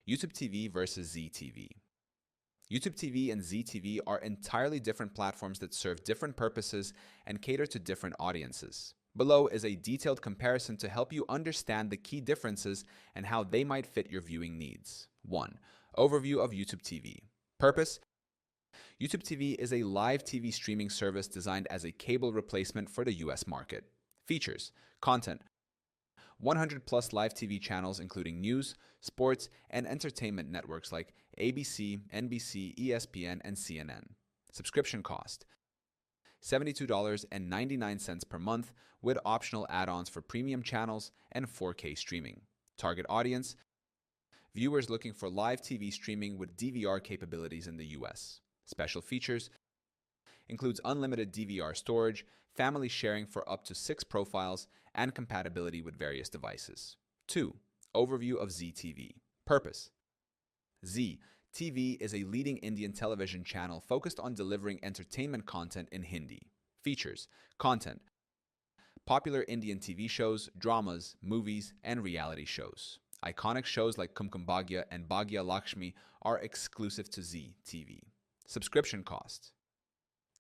YouTube TV versus ZEE TV. YouTube TV and ZEE TV are entirely different platforms that serve different purposes and cater to different audiences. Below is a detailed comparison to help you understand the key differences and how they might fit your viewing needs. 1. Overview of YouTube TV. Purpose: YouTube TV is a live TV streaming service designed as a cable replacement for the US market. Features: content: 100 plus live TV channels including news, sports, and entertainment networks like ABC, NBC, ESPN, and CNN. Subscription cost: $72.99 per month with optional add-ons for premium channels and 4K streaming. Target audience: viewers looking for live TV streaming with DVR capabilities in the US. Special features: includes unlimited DVR storage, family sharing for up to 6 profiles, and compatibility with various devices. 2. Overview of ZEE TV. Purpose: ZEE TV is a leading Indian television channel focused on delivering entertainment content in Hindi. Features: content: popular Indian TV shows, dramas, movies, and reality shows. Iconic shows like Kumkum Bhagya and Bhagya Lakshmi are exclusive to ZEE TV. Subscription cost: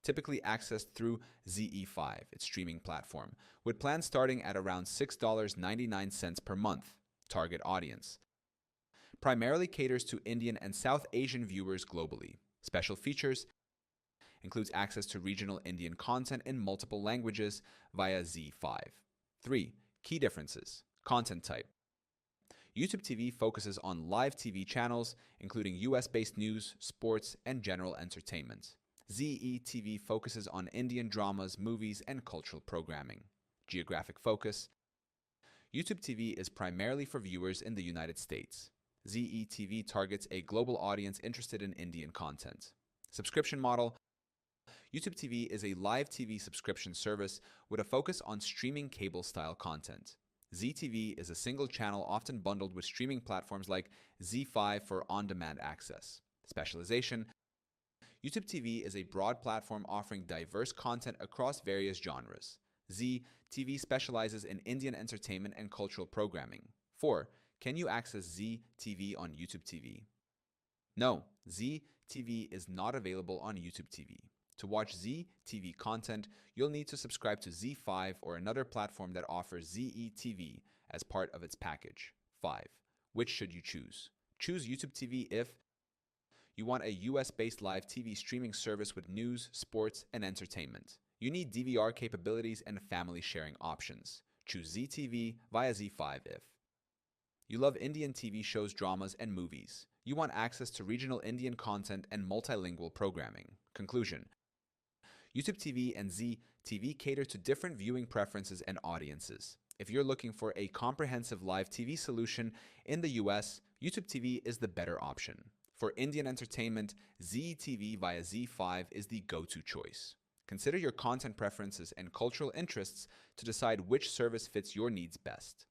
typically accessed through ZEE5, its streaming platform, with plans starting at around $6.99 per month. Target audience: primarily caters to Indian and South Asian viewers globally. Special features: includes access to regional Indian content in multiple languages via ZEE5. 3. Key differences. Content type: YouTube TV focuses on live TV channels, including US-based news, sports, and general entertainment. ZEE TV focuses on Indian dramas, movies, and cultural programming. Geographic focus: YouTube TV is primarily for viewers in the United States. ZEE TV targets a global audience interested in Indian content. Subscription model: YouTube TV is a live TV subscription service with a focus on streaming cable-style content. ZEE TV is a single channel often bundled with streaming platforms like ZEE5 for on-demand access. Specialization: YouTube TV is a broad platform offering diverse content across various genres. ZEE TV specializes in Indian entertainment and cultural programming. 4. Can you access ZEE TV on YouTube TV? No, ZEE TV is not available on YouTube TV. To watch ZEE TV content, you'll need to subscribe to ZEE5 or another platform that offers ZEE TV as part of its package. 5. Which should you choose? Choose YouTube TV if you want a US-based live TV streaming service with news, sports, and entertainment. You need DVR capabilities and family sharing options. Choose ZEE TV via ZEE5 if you love Indian TV shows, dramas, and movies. You want access to regional Indian content and multilingual programming. Conclusion: YouTube TV and ZEE TV cater to different viewing preferences and audiences. If you're looking for a comprehensive live TV solution in the US, YouTube TV is the better option. For Indian entertainment, ZEE TV via ZEE5 is the go-to choice. Consider your content preferences and cultural interests to decide which service fits your needs best.